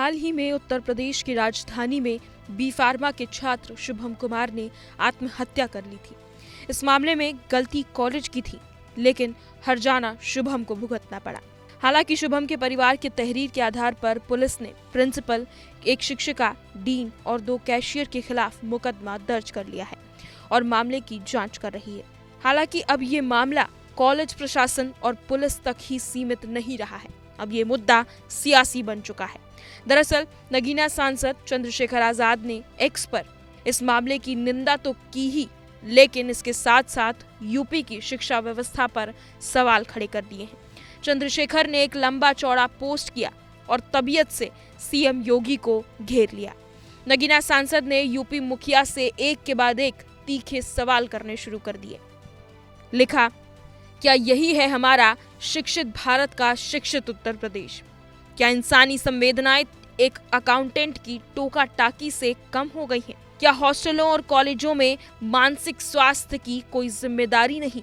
हाल ही में उत्तर प्रदेश की राजधानी में बी फार्मा के छात्र शुभम कुमार ने आत्महत्या कर ली थी। इस मामले में गलती कॉलेज की थी, लेकिन हर्जाना शुभम को भुगतना पड़ा। हालांकि शुभम के परिवार की तहरीर के आधार पर पुलिस ने प्रिंसिपल, एक शिक्षिका, डीन और 2 कैशियर के खिलाफ मुकदमा दर्ज कर लिया है और मामले की जांच कर रही है। हालांकि अब ये मामला कॉलेज प्रशासन और पुलिस तक ही सीमित नहीं रहा है, अब ये मुद्दा सियासी बन चुका है। दरअसल नगीना सांसद चंद्रशेखर आजाद ने एक्स पर इस मामले की निंदा तो की ही, लेकिन इसके साथ साथ यूपी की शिक्षा व्यवस्था पर सवाल खड़े कर दिए हैं। चंद्रशेखर ने एक लंबा चौड़ा पोस्ट किया और तबीयत से सीएम योगी को घेर लिया। नगीना सांसद ने यूपी मुखिया से एक के बाद एक तीखे सवाल करने शुरू कर दिए। लिखा, क्या यही है हमारा शिक्षित भारत का शिक्षित उत्तर प्रदेश? क्या इंसानी संवेदनाएं एक अकाउंटेंट की टोका टाकी से कम हो गई हैं? क्या हॉस्टलों और कॉलेजों में मानसिक स्वास्थ्य की कोई जिम्मेदारी नहीं?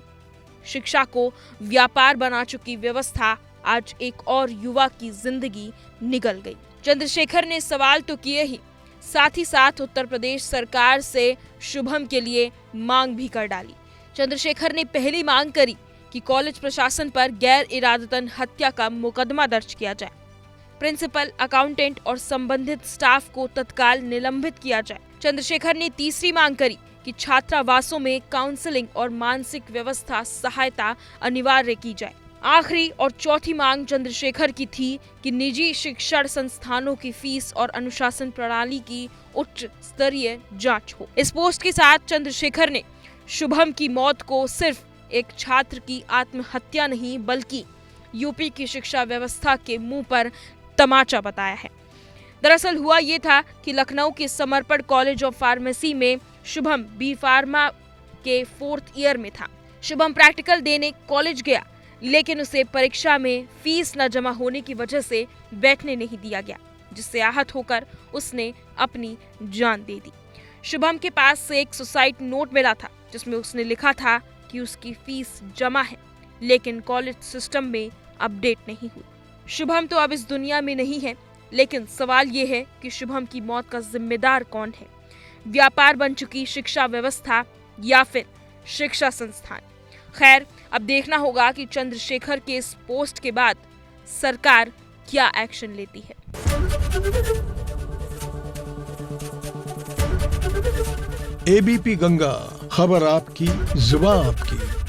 शिक्षा को व्यापार बना चुकी व्यवस्था आज एक और युवा की जिंदगी निगल गई। चंद्रशेखर ने सवाल तो किए ही, साथ ही साथ उत्तर प्रदेश सरकार से शुभम के लिए मांग भी कर डाली। चंद्रशेखर ने पहली मांग करी कि कॉलेज प्रशासन पर गैर इरादतन हत्या का मुकदमा दर्ज किया जाए, प्रिंसिपल, अकाउंटेंट और संबंधित स्टाफ को तत्काल निलंबित किया जाए। चंद्रशेखर ने तीसरी मांग करी कि छात्रावासों में काउंसलिंग और मानसिक व्यवस्था सहायता अनिवार्य की जाए। आखिरी और चौथी मांग चंद्रशेखर की थी कि निजी शिक्षण संस्थानों की फीस और अनुशासन प्रणाली की उच्च स्तरीय जांच हो। इस पोस्ट के साथ चंद्रशेखर ने शुभम की मौत को सिर्फ एक छात्र की आत्महत्या नहीं, बल्कि यूपी की शिक्षा व्यवस्था के मुंह पर तमाचा बताया है। दरअसल हुआ ये था कि लखनऊ के समर्पण कॉलेज ऑफ फार्मेसी में शुभम बी फार्मा के 4th ईयर में था। शुभम प्रैक्टिकल देने कॉलेज गया, लेकिन उसे परीक्षा में फीस न जमा होने की वजह से बैठने नहीं दिया गया, जिससे आहत होकर उसने अपनी जान दे दी। शुभम के पास से एक सुसाइड नोट मिला था, जिसमें उसने लिखा था कि उसकी फीस जमा है, लेकिन कॉलेज सिस्टम में अपडेट नहीं हुई। शुभम तो अब इस दुनिया में नहीं है, लेकिन सवाल ये है कि शुभम की मौत का जिम्मेदार कौन है? व्यापार बन चुकी शिक्षा व्यवस्था या फिर शिक्षा संस्थान? खैर, अब देखना होगा कि चंद्रशेखर के इस पोस्ट के बाद सरकार क्या एक्शन लेती है। एबीपी गंगा, खबर आपकी, जुबान आपकी।